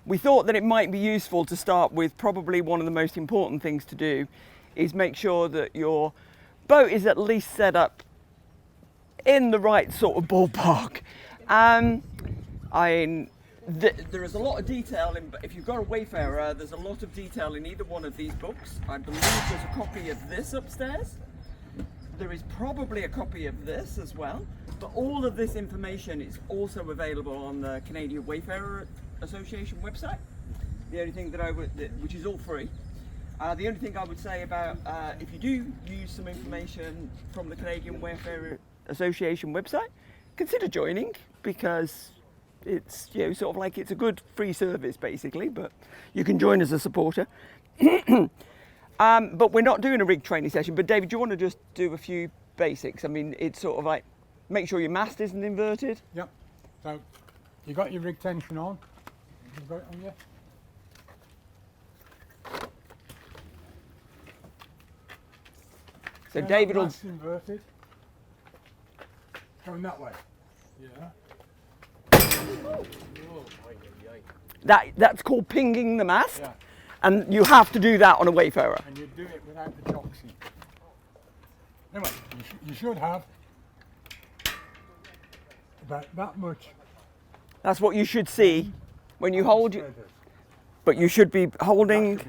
we thought that it might be useful to start with probably one of the most important things to do is make sure that your boat is at least set up in the right sort of ballpark. There is a lot of detail in, if you've got a Wayfarer, there's a lot of detail in either one of these books. I believe there's a copy of this upstairs. There is probably a copy of this as well, but all of this information is also available on the Canadian Wayfarer Association website. The only thing that which is all free. The only thing I would say about if you do use some information from the Canadian Wayfarer Association website, consider joining, because it's, you know, sort of like it's a good free service basically, but you can join as a supporter. But we're not doing a rig training session. But David, do you want to just do a few basics? I mean, it's sort of like make sure your mast isn't inverted. Yep. So you got your rig tension on. You've got it on yet? So David will. Mast inverted. Going that way. Yeah. That's called pinging the mast. Yeah. And you have to do that on a Wayfarer. And you do it without the joxing. Anyway, you should have about that much. That's what you should see when you hold it. But you should be holding.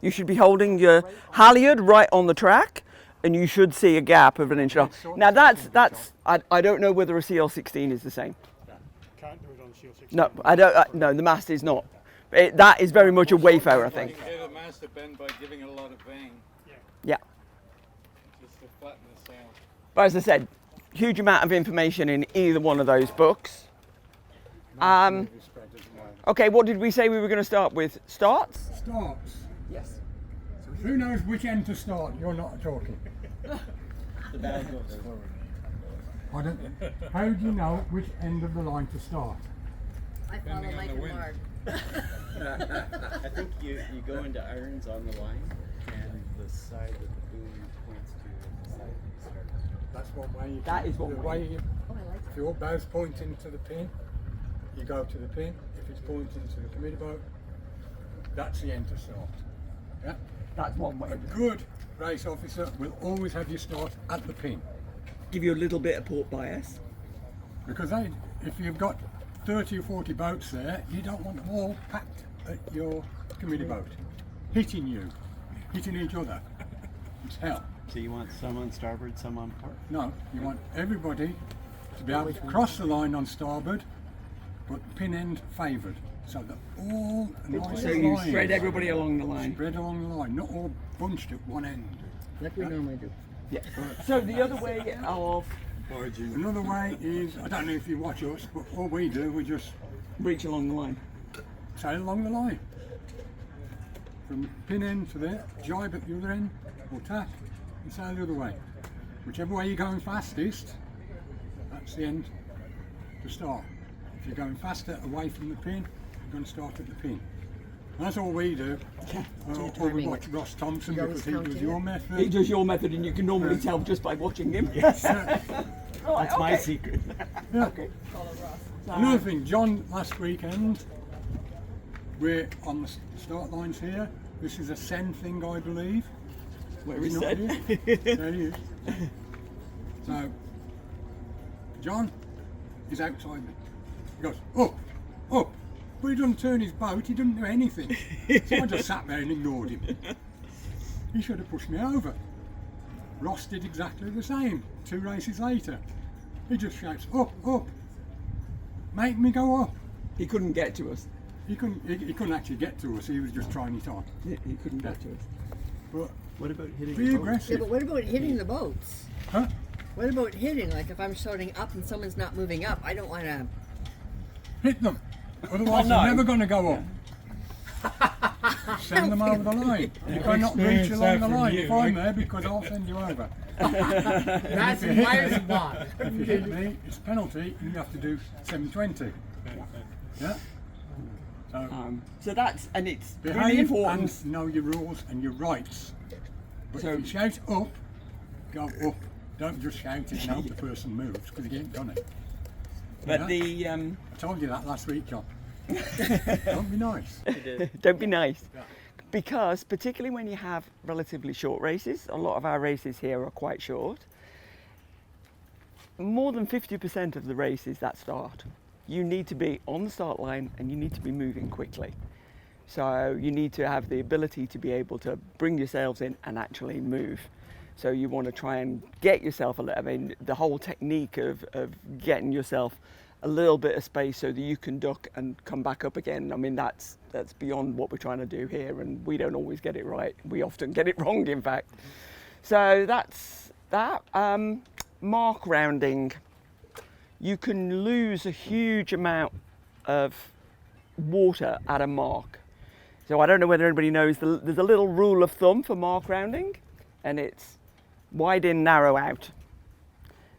You should be holding your halyard right on the track, and you should see a gap of 1.5 inches. Now that's. I don't know whether a CL16 is the same. Can't do it on CL16. No, I don't. No, the mast is not. That is very much a Wayfarer thing. You can get a mast to bend by giving it a lot of bang. Yeah. Just to flatten the sail. But as I said, huge amount of information in either one of those books. Okay, what did we say we were going to start with? Starts? Starts. Yes. Who knows which end to start? You're not talking. The bad goes forward. How do you know which end of the line to start? I follow Depending on Mike the and wind. Mark. I think you go into irons on the line, and the side that the boom points to is the side that you start. That's one way. That is one the way. you, Oh, I like if you're both pointing to the pin, you go to the pin. If it's pointing to the committee boat, that's the end to start. Yeah. That's one way. A good race officer will always have you start at the pin, Give you a little bit of port bias. because if you've got 30 or 40 boats there, you don't want them all packed at your committee boat, hitting each other. It's hell. So you want some on starboard, some on port? No, you want everybody to be able to cross the line on starboard, but pin end favoured, so that all nice So you lines spread everybody along the line. spread along the line, not all bunched at one end. Like we normally do. Yeah. So the other way of Another way is, I don't know if you watch us, but all we do, we just reach along the line. sail along the line. From pin end to there, jibe at the other end, or tack, and sail the other way. Whichever way you're going fastest, that's the end to start. If you're going faster away from the pin, you're going to start at the pin. And that's all we do. Or we watch Ross Thompson because he does your method. He does your method, and you can normally tell just by watching him. Yes. That's my secret. Yeah. Okay. Another thing, John, last weekend, we're on the start lines here. This is a send thing, I believe. Where he He's not said. here. There he is. So, John is outside me. He goes, up, up. But he doesn't turn his boat, he doesn't do anything. So I just sat there and ignored him. He should have pushed me over. Ross did exactly the same 2 races later. He just shouts, up, up. Make me go up. He couldn't get to us. He couldn't actually get to us, he was just trying it on. He couldn't get to us. But What about hitting be the boat? Yeah, aggressive. but what about hitting the boats? Huh? What about hitting? Like if I'm starting up and someone's not moving up, I don't want to. Hit them. Otherwise Oh, no. they're never going to go up. Send them over the line. You cannot reach along the line if I'm there, because I'll send you over. That's If you my hit me- spot. If you hit me, it's a penalty and you have to do 720. Yeah? So that's, and it's really Behave important. and know your rules and your rights. But So- if you shout up, go up. Don't just shout it and hope the person moves, because he ain't done it. But Yeah. the I told you that last week, John. Don't be nice. Don't be nice. Because particularly when you have relatively short races, a lot of our races here are quite short, more than 50% of the races that start, you need to be on the start line and you need to be moving quickly. So you need to have the ability to be able to bring your sails in and actually move. So you want to try and get yourself I mean, the whole technique of getting yourself a little bit of space so that you can duck and come back up again. I mean, that's beyond what we're trying to do here, and we don't always get it right. We often get it wrong, in fact. So that's that. Mark rounding. You can lose a huge amount of water at a mark. So I don't know whether anybody knows, there's a little rule of thumb for mark rounding, and it's wide in, narrow out.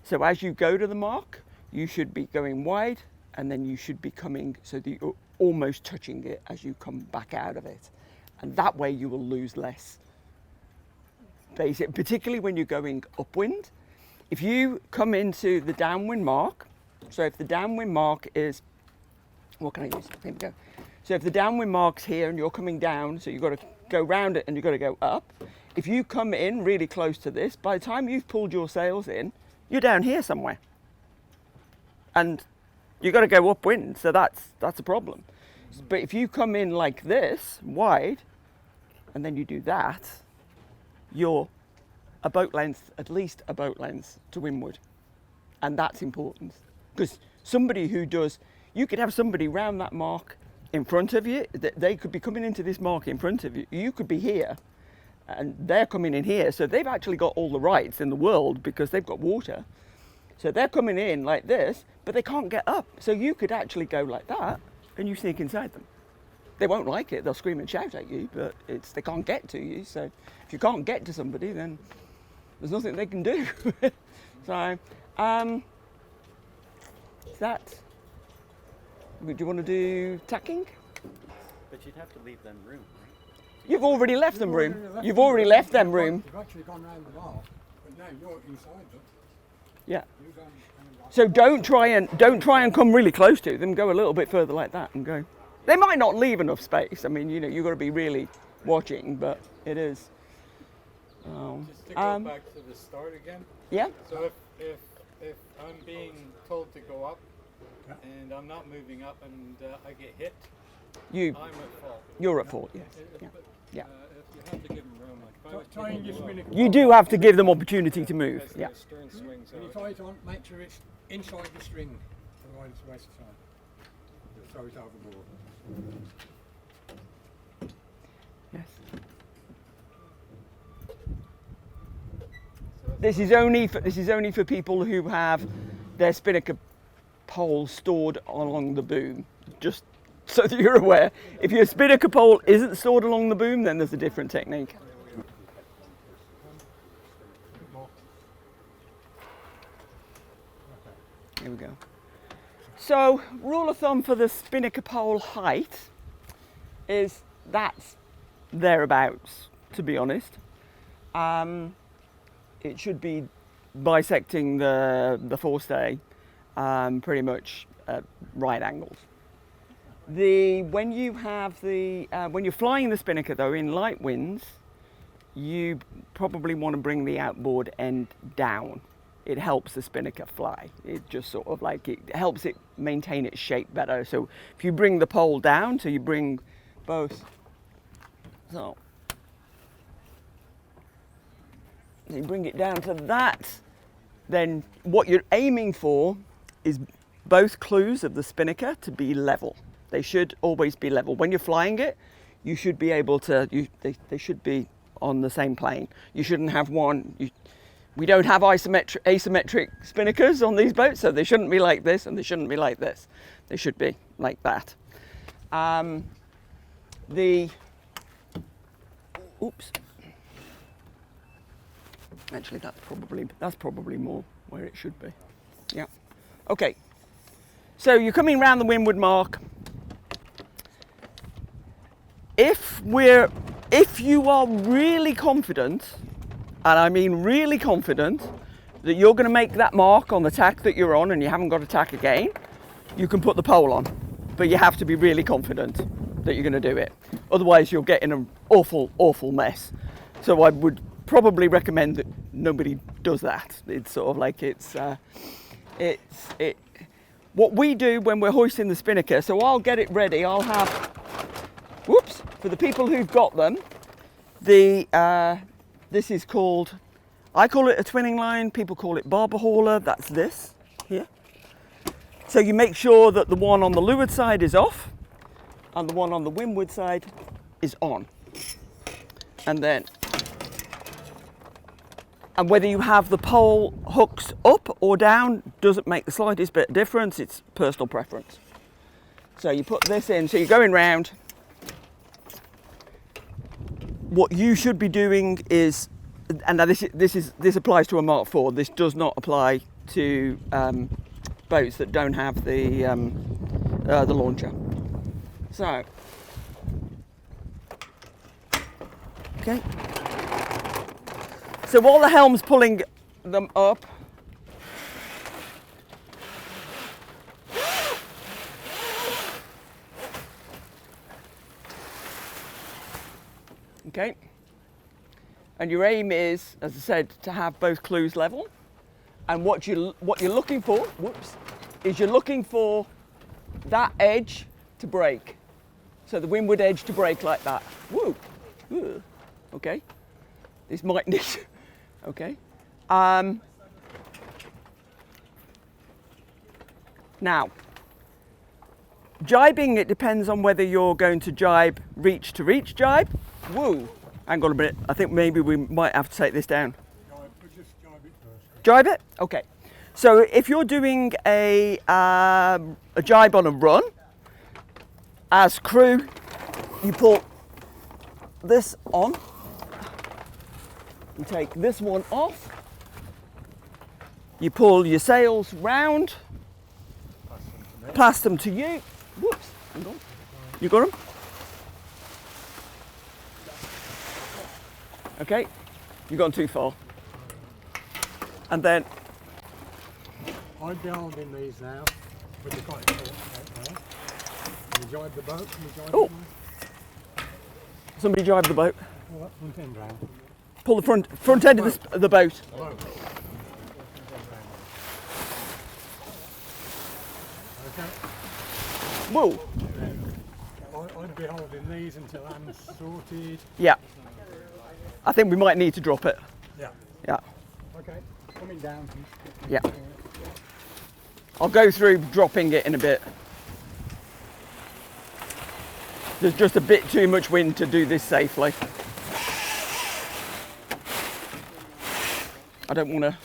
So as you go to the mark, you should be going wide, and then you should be coming so that you're almost touching it as you come back out of it. And that way you will lose less. Particularly when you're going upwind. If you come into the downwind mark, so if the downwind mark is, what can I use? Here we go. So if the downwind mark's here and you're coming down, so you've got to go round it and you've got to go up. If you come in really close to this, by the time you've pulled your sails in, you're down here somewhere. And you've got to go upwind, so that's a problem. But if you come in like this, wide, and then you do that, you're a boat length, at least a boat length to windward. And that's important. Because somebody who does, you could have somebody round that mark in front of you, they could be coming into this mark in front of you. You could be here, and they're coming in here. So they've actually got all the rights in the world because they've got water. So they're coming in like this, but they can't get up. So you could actually go like that, and you sneak inside them. They won't like it, they'll scream and shout at you, but they can't get to you. So if you can't get to somebody, then there's nothing they can do. So, do you want to do tacking? But you'd have to leave them room, right? You've already left them room. You've already left them room. You've actually gone round the mark, but now you're inside them. Yeah. You've gone like So don't try and come really close to them. Go a little bit further like that and go. They might not leave enough space. I mean, you've got to be really watching, but it is. Just to go back to the start again. Yeah. So if I'm being told to go up and I'm not moving up and I get hit, I'm at fault. You're at fault. Yes. Yeah. Yeah. If you have to give them room, like if I was Try and just spin it. You do have to give them opportunity to move. as Yeah. the stern swings When you out. tie it on, make sure it's inside the string, otherwise it's a waste of time. Just throw it overboard. Yes. This is only for people who have their spinnaker pole stored along the boom. Just so that you're aware. If your spinnaker pole isn't stored along the boom, then there's a different technique. Here we go. So, rule of thumb for the spinnaker pole height is that's thereabouts, to be honest. It should be bisecting the forestay pretty much at right angles. When you're flying the spinnaker though in light winds, you probably want to bring the outboard end down. It helps the spinnaker fly. It just sort of like it helps it maintain its shape better. So if you bring the pole down, so you bring both, so you bring it down to that, then what you're aiming for is both clews of the spinnaker to be level. They should always be level. When you're flying it, you should be able to, they should be on the same plane. You shouldn't have one, we don't have asymmetric spinnakers on these boats, so they shouldn't be like this and they shouldn't be like this. They should be like that. Oops. Actually, that's probably more where it should be. Yeah. Okay. So you're coming round the windward mark. If you are really confident, and I mean really confident, that you're going to make that mark on the tack that you're on and you haven't got to tack again, you can put the pole on. but you have to be really confident that you're going to do it. Otherwise, you'll get in an awful, awful mess. So I would probably recommend that nobody does that. It's sort of like what we do when we're hoisting the spinnaker. So I'll get it ready. I'll have, whoops, for the people who've got them, this is called, I call it a twinning line. People call it barber hauler. That's this here. So you make sure that the one on the leeward side is off and the one on the windward side is on. And whether you have the pole hooks up or down doesn't make the slightest bit of difference. It's personal preference. So you put this in, so you're going round. What you should be doing is, and now this applies to a Mark IV. This does not apply to boats that don't have the launcher. So, okay. So while the helm's pulling them up, okay. And your aim is, as I said, to have both clews level. And what you're looking for, whoops, is you're looking for that edge to break. So the windward edge to break like that. Woo. Ooh. Okay. This might need. Okay. Now, jibing, it depends on whether you're going to jibe reach to reach jibe. Woo. Hang on a minute. I think maybe we might have to take this down. Just jibe it first. Jibe it? Okay. So if you're doing a jibe on a run, as crew, you pull this on. You take this one off. You pull your sails round. Pass them to you. Whoops. Hang on. You got them? Okay. You've gone too far. And then I'd be holding these now, with the quite short out there. You jibe the boat, and you jibe oh, the somebody jibe the boat. pull that front end round. Pull the front end of the boat. Okay. Whoa. I'd be holding these until I'm sorted. Yeah. I think we might need to drop it. Yeah. Yeah. Okay. Coming down. Yeah. I'll go through dropping it in a bit. There's just a bit too much wind to do this safely. I don't want to.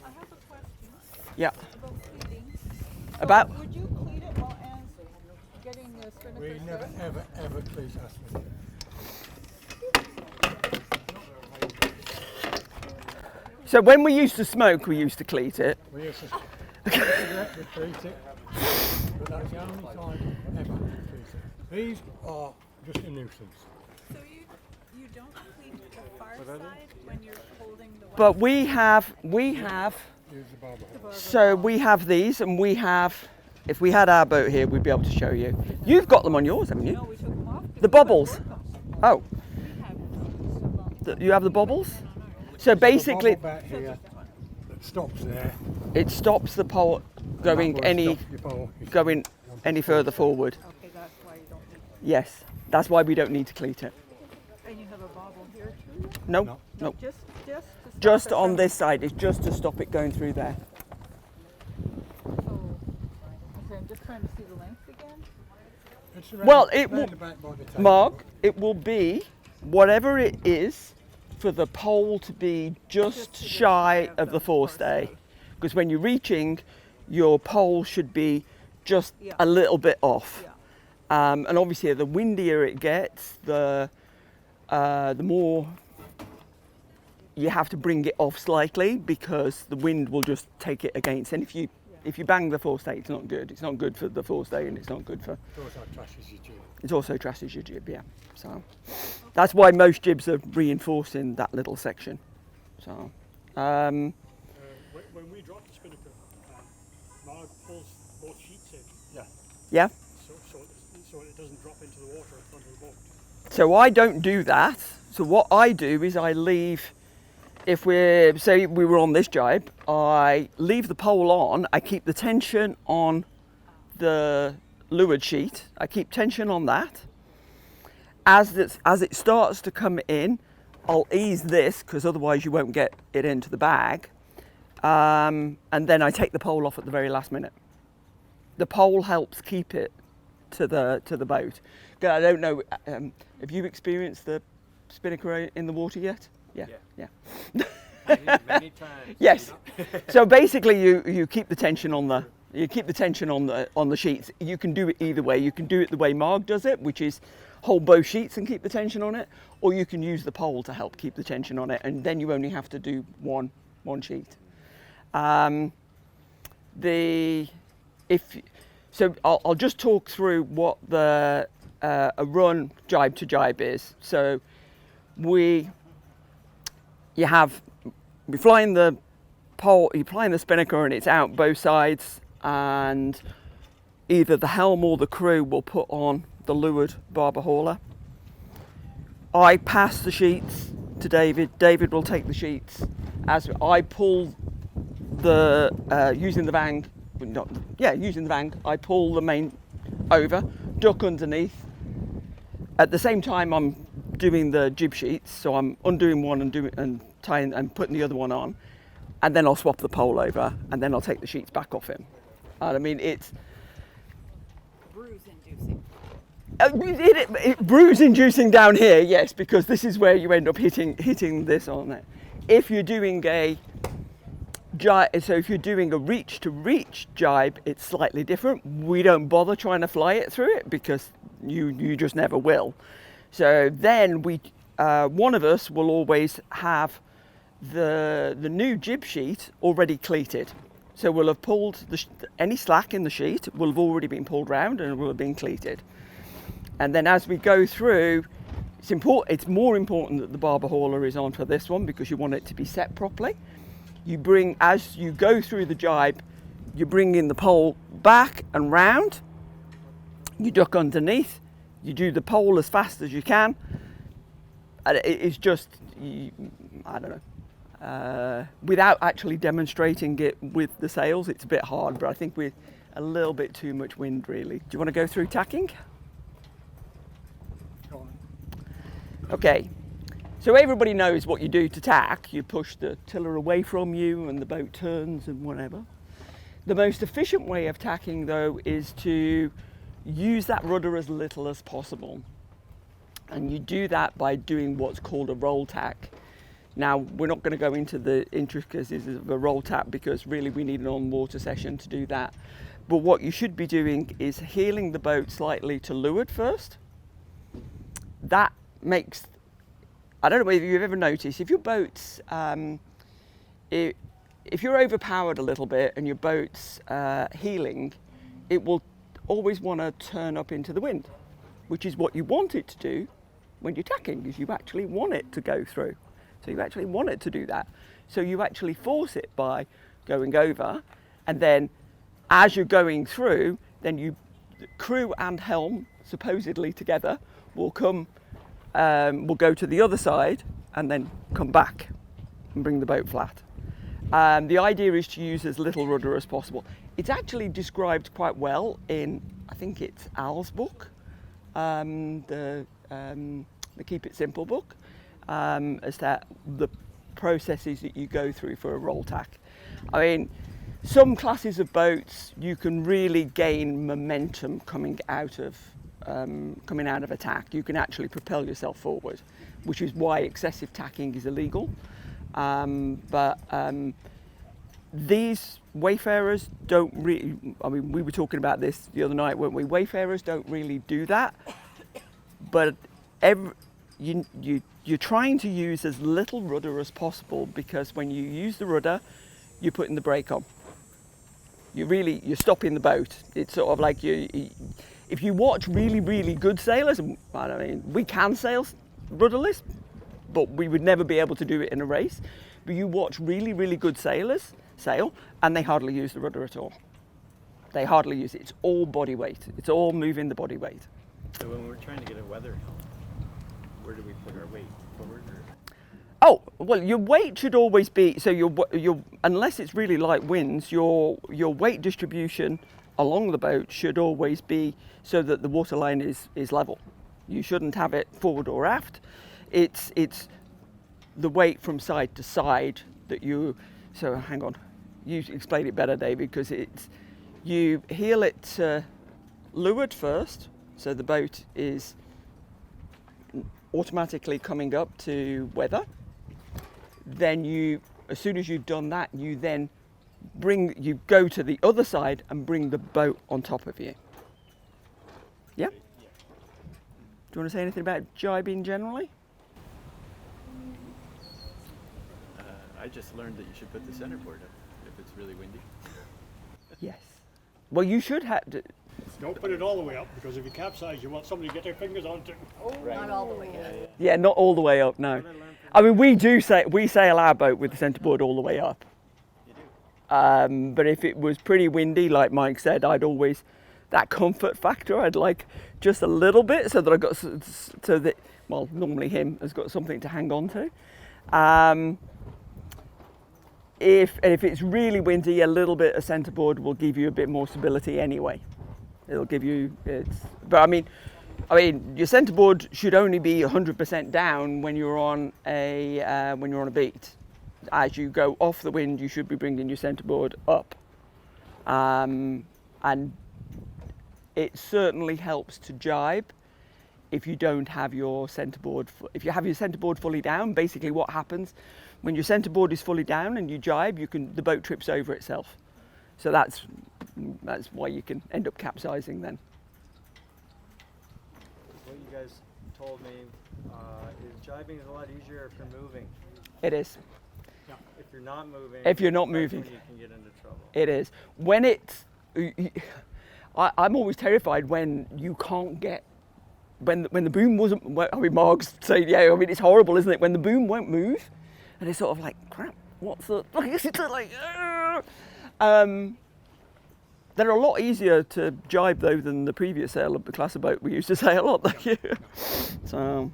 I have a question Yeah. about cleating. So About? would you clean it while Anne's getting the spinnaker We never, set? ever cleat us with it. So when we used to smoke, we used to cleat it. We used to cigarette, we cleat it, but that's the only time ever we cleat it. These are just a nuisance. So you don't clean the far side when you're holding the one? But we have, Use the barber hole. so we have these, and we have, if we had our boat here, we'd be able to show you. You've got them on yours, haven't No, you? we took them off. The bubbles. Oh, We have you have the bubbles? So basically, The bubble back here that stops there. it stops the pole going That will any stop your pole if you going want any to further force it. forward. Okay, that's why you don't need. Yes, that's why we don't need to cleat it. And you have a bobble here too? No, No. no. Just to stop Just it on from- this side, it's just to stop it going through there. So, okay, I'm just trying to see the length again. It's around- Well, it round will, the back by the tail. Mark, it will be whatever it is for the pole to be just shy of the forestay. Because when you're reaching, your pole should be just Yeah. a little bit off. Yeah. And obviously, the windier it gets, the more you have to bring it off slightly, because the wind will just take it against. And if you bang the forestay, it's not good. It's not good for the forestay, and it's not good for. Of course, that trashes your jib. It also trashes your jib, yeah. So that's why most jibs are reinforcing that little section. So. When we drop the spinnaker, Mark pulls both sheets in. Yeah. Yeah. So it doesn't drop into the water in front of the boat. So I don't do that. So what I do is I leave, if we're, say we were on this jibe, I leave the pole on, I keep the tension on the leeward sheet, I keep tension on that. As it starts to come in, I'll ease this, because otherwise you won't get it into the bag. And then I take the pole off at the very last minute. The pole helps keep it to the boat. I don't know, have you experienced the spinnaker in the water yet? Yeah. Many times. Yes. So basically, you keep the tension on the on the sheets. You can do it either way. You can do it the way Marg does it, which is hold both sheets and keep the tension on it, or you can use the pole to help keep the tension on it, and then you only have to do one sheet. I'll just talk through what the a run jibe to jibe is. So you're flying the pole, you're flying the spinnaker, and it's out both sides, and either the helm or the crew will put on the leeward barber hauler. I pass the sheets to David. David will take the sheets as I pull using the vang. I pull the main over, duck underneath. At the same time, I'm doing the jib sheets, so I'm undoing one and tying and putting the other one on, and then I'll swap the pole over, and then I'll take the sheets back off him. And I mean, it's bruise-inducing. Bruise-inducing down here, yes, because this is where you end up hitting this on it. If you're doing a reach to reach jibe, it's slightly different. We don't bother trying to fly it through it because you just never will. So then one of us will always have the new jib sheet already cleated. So we'll have pulled any slack in the sheet will have already been pulled round and will have been cleated. And then as we go through, it's more important that the barber hauler is on for this one because you want it to be set properly. As you go through the jibe, you bring in the pole back and round, you duck underneath, you do the pole as fast as you can. And it's just, I don't know, without actually demonstrating it with the sails, it's a bit hard, but I think with a little bit too much wind really. Do you want to go through tacking? Go on. Okay. So everybody knows what you do to tack. You push the tiller away from you and the boat turns and whatever. The most efficient way of tacking though is to use that rudder as little as possible. And you do that by doing what's called a roll tack. Now, we're not going to go into the intricacies of a roll tack because really we need an on-water session to do that. But what you should be doing is heeling the boat slightly to leeward first. That makes, I don't know if you've ever noticed, if your boat's, if you're overpowered a little bit and your boat's heeling, it will always want to turn up into the wind, which is what you want it to do when you're tacking, because you actually want it to go through. So you actually want it to do that. So you actually force it by going over, and then as you're going through, then the crew and helm, supposedly together, will come, will go to the other side and then come back and bring the boat flat. The idea is to use as little rudder as possible. It's actually described quite well in, I think it's Al's book, the Keep It Simple book, as to the processes that you go through for a roll tack. I mean, some classes of boats you can really gain momentum coming out of a tack. You can actually propel yourself forward, which is why excessive tacking is illegal. These Wayfarers don't really, I mean, we were talking about this the other night, weren't we? Wayfarers don't really do that, but you're trying to use as little rudder as possible, because when you use the rudder, you're putting the brake on. You're stopping the boat. It's sort of like if you watch really, really good sailors, I mean, we can sail rudderless, but we would never be able to do it in a race. But you watch really, really good sailors sail, and they hardly use the rudder at all. They hardly use it. It's all body weight. It's all moving the body weight. So when we're trying to get a weather helm, where do we put our weight? Forward or? Oh, well, your weight should always be, so your unless it's really light winds, your weight distribution along the boat should always be so that the waterline is level. You shouldn't have it forward or aft. It's the weight from side to side that you, so hang on, you explain it better, David, because it's, you heel it leeward first, so the boat is automatically coming up to weather. Then you, as soon as you've done that, you then you go to the other side and bring the boat on top of you. Yeah? Do you want to say anything about jibing generally? I just learned that you should put the centerboard up if it's really windy. Yes. Well, you should have to. Don't put it all the way up, because if you capsize, you want somebody to get their fingers onto it. Not all the way in. Yeah, not all the way up, no. I mean, we sail our boat with the centerboard all the way up. You do? But if it was pretty windy, like Mike said, I'd always, that comfort factor, I'd like just a little bit so that I got, so that, well, normally him has got something to hang on to. If it's really windy, a little bit of centerboard will give you a bit more stability anyway. It'll give you, but I mean, your centerboard should only be 100% down when you're on a beat. As you go off the wind, you should be bringing your centerboard up, and it certainly helps to jibe if you don't have your centerboard. If you have your centerboard fully down, basically what happens when your centerboard is fully down and you jibe, the boat trips over itself. So that's why you can end up capsizing then. What you guys told me is jibing is a lot easier if you're moving. It is. If you're not moving. If you're not that's moving. when you can get into trouble. It is. When it's, I'm always terrified when you can't get, when the boom wasn't, I mean, Mark's saying, yeah, I mean, it's horrible, isn't it? When the boom won't move, and it's sort of like, crap, what's the, it's like, they're a lot easier to jibe though than the previous sail of the class of boat we used to sail on. So,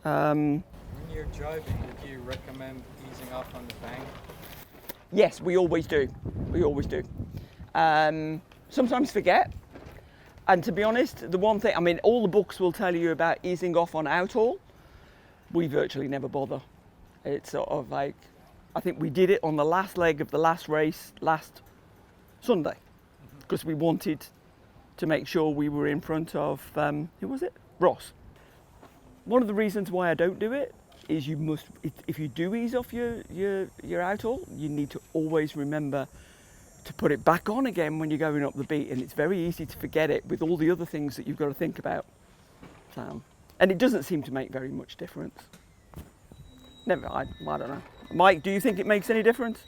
When you're jibing, did you recommend easing off on the bank? yes, we always do. We always do. Sometimes forget. And to be honest, the one thing, I mean, all the books will tell you about easing off on outhaul. We virtually never bother. It's sort of like, I think we did it on the last leg of the last race last Sunday, because we wanted to make sure we were in front of, who was it? Ross. One of the reasons why I don't do it is you must, if you do ease off your outhaul, you need to always remember to put it back on again when you're going up the beat, and it's very easy to forget it with all the other things that you've got to think about. So, and it doesn't seem to make very much difference. Never, I don't know. Mike, do you think it makes any difference?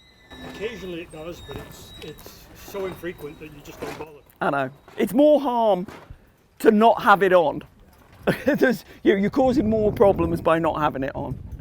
Occasionally it does, but it's so infrequent that you just don't bother. I know. It's more harm to not have it on. You're causing more problems by not having it on.